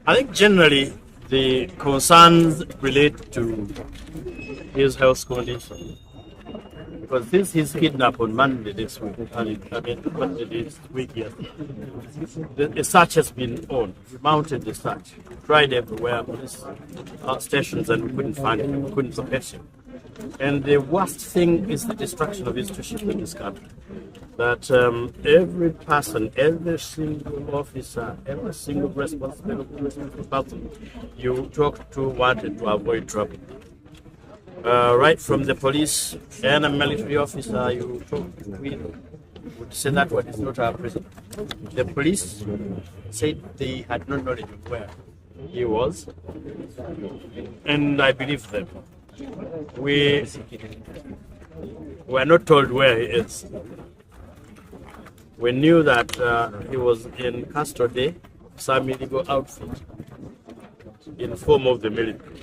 I think generally the concerns relate to his health condition. Because since he's kidnapped on Monday this week, Monday this week, yes, the search has been on. We mounted the search, tried everywhere, police stations, and we couldn't find him, we couldn't locate him. And the worst thing is the destruction of institutions in this country. That every person, every single officer, every single responsible person you talk to wanted to avoid trouble. Right from the police and a military officer you talk to would say that one is not our prisoner. The police said they had no knowledge of where he was, and I believe them. We were not told where he is. We knew that he was in custody, some illegal outfit, in form of the military.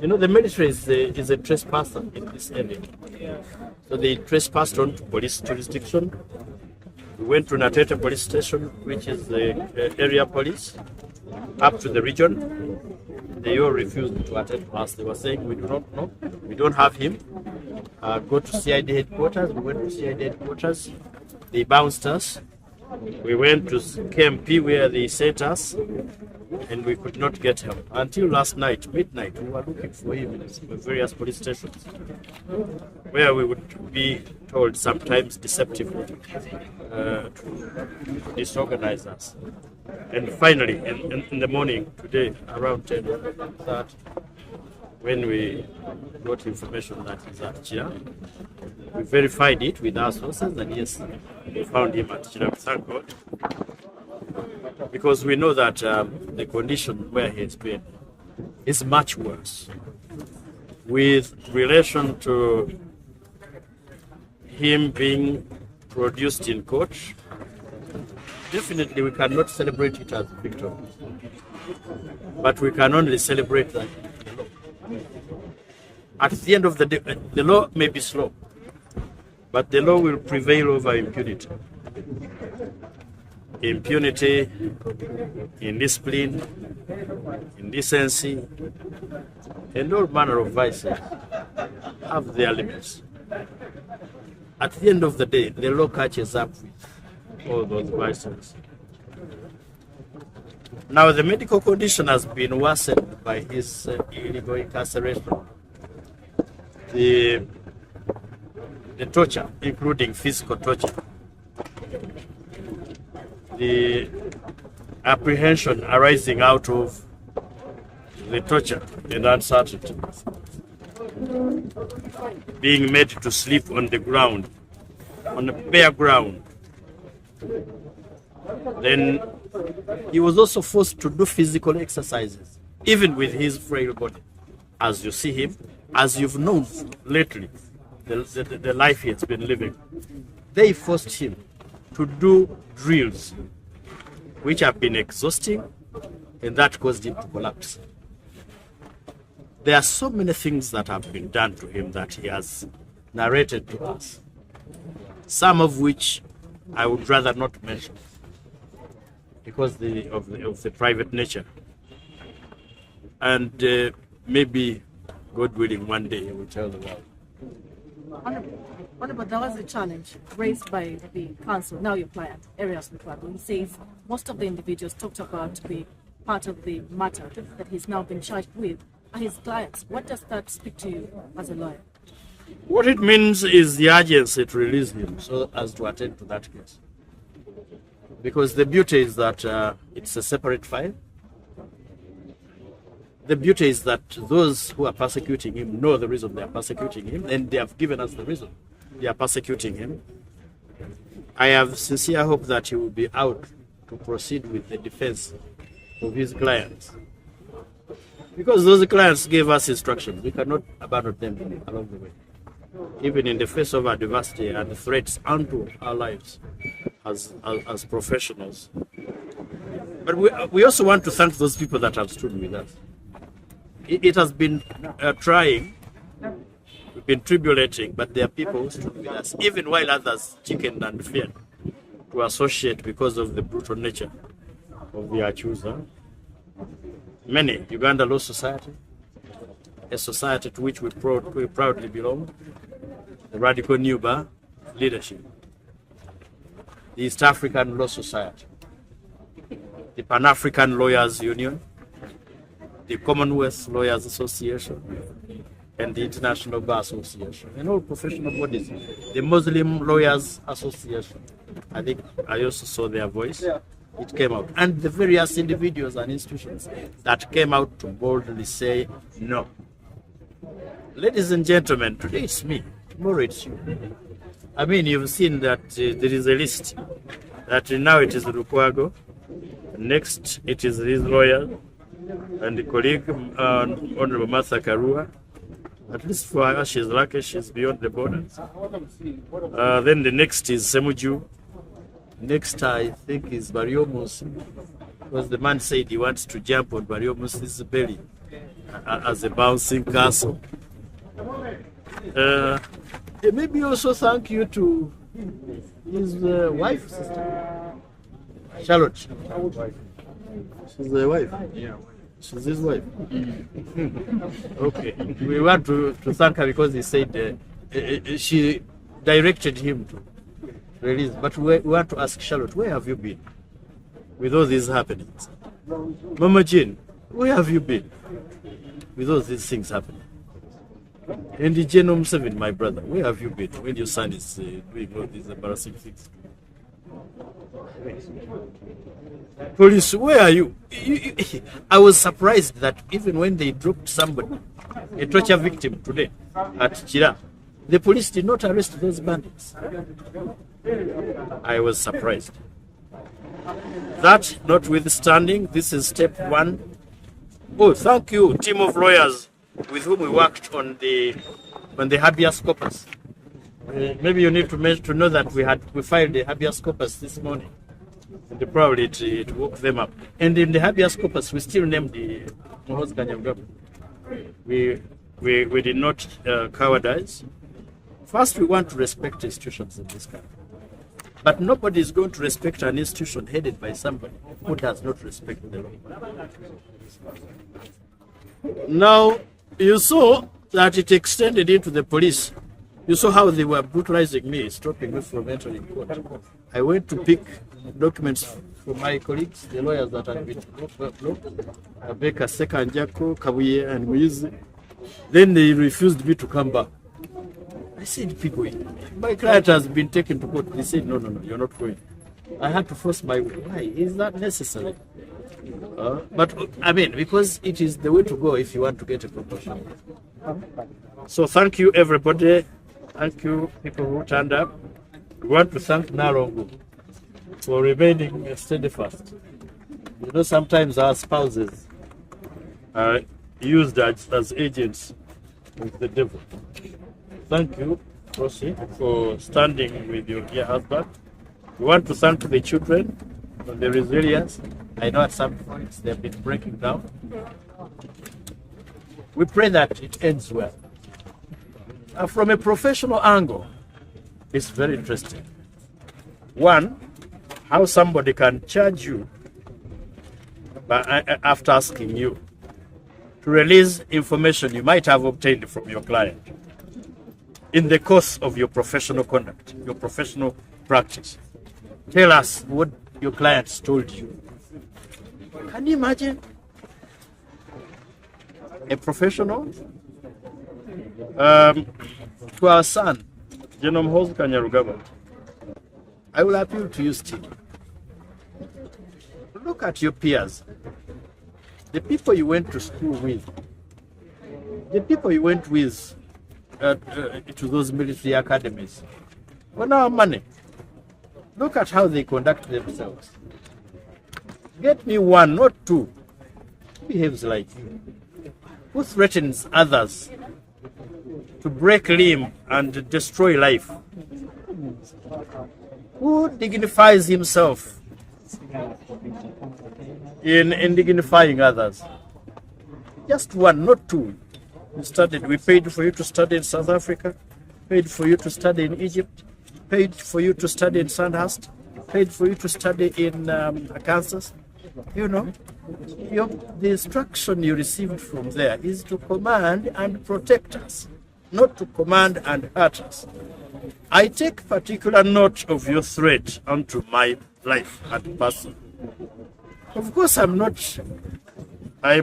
You know, the military is a trespasser in this area. So they trespassed onto police jurisdiction. We went to Natete police station, which is the area police, up to the region. They all refused to attend to us. They were saying, we do not know, we don't have him. Go to CID headquarters. We went to CID headquarters. They bounced us. We went to KMP where they sent us, and we could not get him. Until last night, midnight, we were looking for him in various police stations, where we would be told sometimes deceptively to disorganize us. And finally, in the morning today, around 10:30, when we got information that he's at Chira, we verified it with our sources, and yes, we found him at Chira. Thank God. Because we know that the condition where he's been is much worse. With relation to him being produced in court, definitely we cannot celebrate it as a victory. But we can only celebrate that. At the end of the day, the law may be slow, but the law will prevail over impunity. Impunity, indiscipline, indecency, and all manner of vices have their limits. At the end of the day, the law catches up with all those vices. Now, the medical condition has been worsened by his illegal incarceration. The torture, including physical torture, the apprehension arising out of the torture and uncertainty, being made to sleep on the ground, on the bare ground. Then he was also forced to do physical exercises, even with his frail body. As you see him, as you've known lately, the life he has been living, they forced him to do drills, which have been exhausting, and that caused him to collapse. There are so many things that have been done to him that he has narrated to us, some of which I would rather not mention because of the private nature. And maybe, God willing, one day he will tell the world. Honorable, there was a challenge raised by the council, now your client, Erias Lukwago. He says most of the individuals talked about the part of the matter that he's now been charged with are his clients. What does that speak to you as a lawyer? What it means is the urgency to release him so as to attend to that case. Because the beauty is that it's a separate file. The beauty is that those who are persecuting him know the reason they are persecuting him, and they have given us the reason they are persecuting him. I have sincere hope that he will be out to proceed with the defense of his clients. Because those clients gave us instructions. We cannot abandon them along the way, even in the face of adversity and threats unto our lives as professionals. But we also want to thank those people that have stood with us. It has been trying, we've been tribulating, but there are people who stood with us, even while others chickened and feared to associate because of the brutal nature of Ebyatuuse, many, Uganda Law Society, a society to which we proudly belong, the Radical New Bar leadership, the East African Law Society, the Pan-African Lawyers Union, the Commonwealth Lawyers Association, and the International Bar Association, and all professional bodies, the Muslim Lawyers Association. I think I also saw their voice. It came out. And the various individuals and institutions that came out to boldly say no. Ladies and gentlemen, today it's me, tomorrow it's you. I mean, you've seen that there is a list, that now it is Lukwago, next it is his lawyer, and the colleague, Honorable Martha Karua. At least for her, she's lucky, she's beyond the borders. Then the next is Semuju. Next, I think, is Ebyatuuse, because the man said he wants to jump on Ebyatuuse's belly as a bouncing castle. Maybe also thank you to his wife, sister, Charlotte. She's the wife. Yeah. She's his wife. Okay. We want to thank her because he said she directed him to release. But we want to ask Charlotte, where have you been with all these happenings? Mama Jane, where have you been with all these things happening? And the Genome 7, my brother, where have you been when your son is doing all these embarrassing things? Police, where are you? I was surprised that even when they dropped somebody, a torture victim today at Chira, the police did not arrest those bandits. I was surprised. That notwithstanding, this is step one. Oh, thank you, team of lawyers with whom we worked on the habeas corpus. Maybe you need to know that we filed the habeas corpus this morning. And probably it woke them up. And in the habeas corpus, we still named the Muhoozi Kanyarugaba. We did not cowardize. First, we want to respect institutions in this country. But nobody is going to respect an institution headed by somebody who does not respect the law. Now, you saw that it extended into the police. You saw how they were brutalizing me, stopping me from entering court. I went to pick documents from my colleagues, the lawyers that had been blocked, Rebecca Sekanjako, Kabuye, and Muizi. Then they refused me to come back. I said, people, my client has been taken to court. They said, no, you're not going. I had to force my way. Why? Is that necessary? But, I mean, because it is the way to go if you want to get a promotion. So thank you, everybody. Thank you, people who turned up. We want to thank Narongo for remaining steadfast. You know, sometimes our spouses are used as agents with the devil. Thank you, Rosie, for standing with your dear husband. We want to thank the children for the resilience. I know at some points they've been breaking down. We pray that it ends well. From a professional angle, it's very interesting. One, how somebody can charge you after asking you to release information you might have obtained from your client in the course of your professional conduct, your professional practice. Tell us what your clients told you. Can you imagine a professional? To our son, Muhoozi Kanyarugaba, I will appeal to you still. Look at your peers, the people you went to school with, the people you went with to those military academies. On our money, look at how they conduct themselves. Get me one, not two, who behaves like you, who threatens others to break limb and destroy life, who dignifies himself in dignifying others. Just one, not two. We paid for you to study in South Africa, paid for you to study in Egypt, paid for you to study in Sandhurst, paid for you to study in Kansas, You know, the instruction you received from there is to command and protect us, not to command and hurt us. I take particular note of your threat unto my life and person. Of course, I am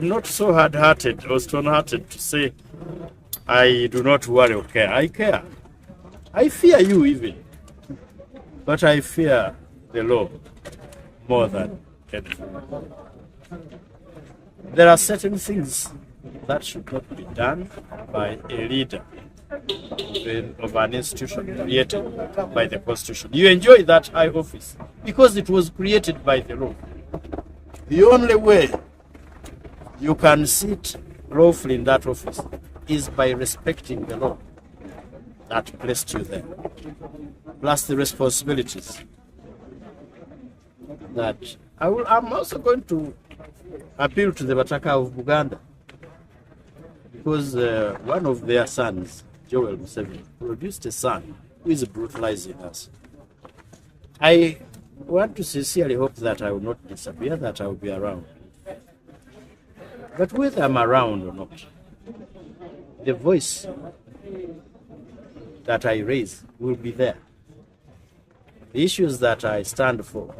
not so hard-hearted or stone-hearted to say I do not worry or care. I care. I fear you even, but I fear the law more than anything. There are certain things that should not be done by a leader of an institution created by the Constitution. You enjoy that high office because it was created by the law. The only way you can sit lawfully in that office is by respecting the law that placed you there, plus the responsibilities that I'm also going to appeal to the Bataka of Buganda, because one of their sons, Joel Museveni, produced a son who is brutalizing us. I want to sincerely hope that I will not disappear, that I will be around. But whether I'm around or not, the voice that I raise will be there. The issues that I stand for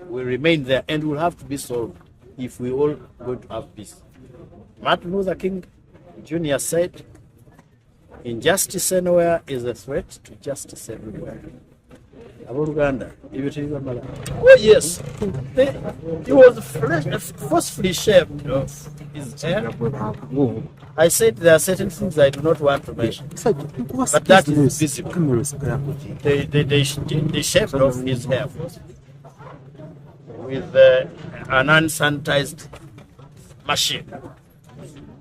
will remain there and will have to be solved if we all going to have peace. Martin Luther King Jr. said, injustice anywhere is a threat to justice everywhere. Uganda. Oh yes, he was forcefully shaved off his hair. I said there are certain things I do not want to mention, but that is visible. They shaved off his hair with an unsanitized machine.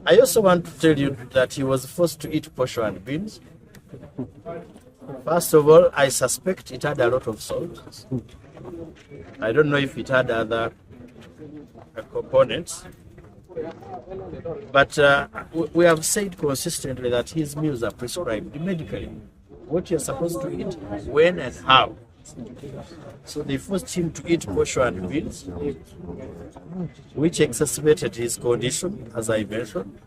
I also want to tell you that he was forced to eat posho and beans. First of all, I suspect it had a lot of salt. I don't know if it had other components. But we have said consistently that his meals are prescribed medically. What you're supposed to eat, when and how. So they forced him to eat posho and beans, which exacerbated his condition, as I mentioned.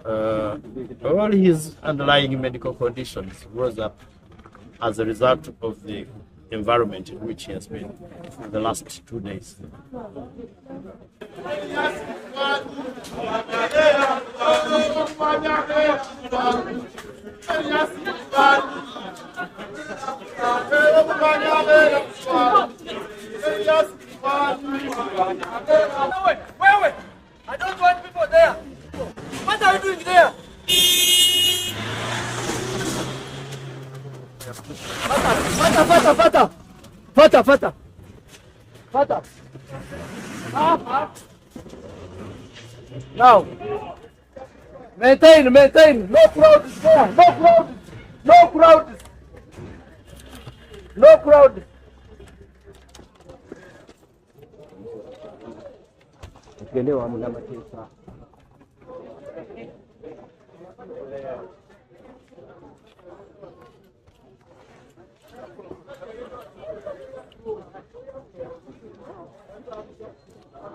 All his underlying medical conditions rose up as a result of the environment in which he has been for the last 2 days. Wait! I don't want people there. What are you doing there? Fata. Now, maintain. No crowd is there. No crowd. Ukielewa mna matesa.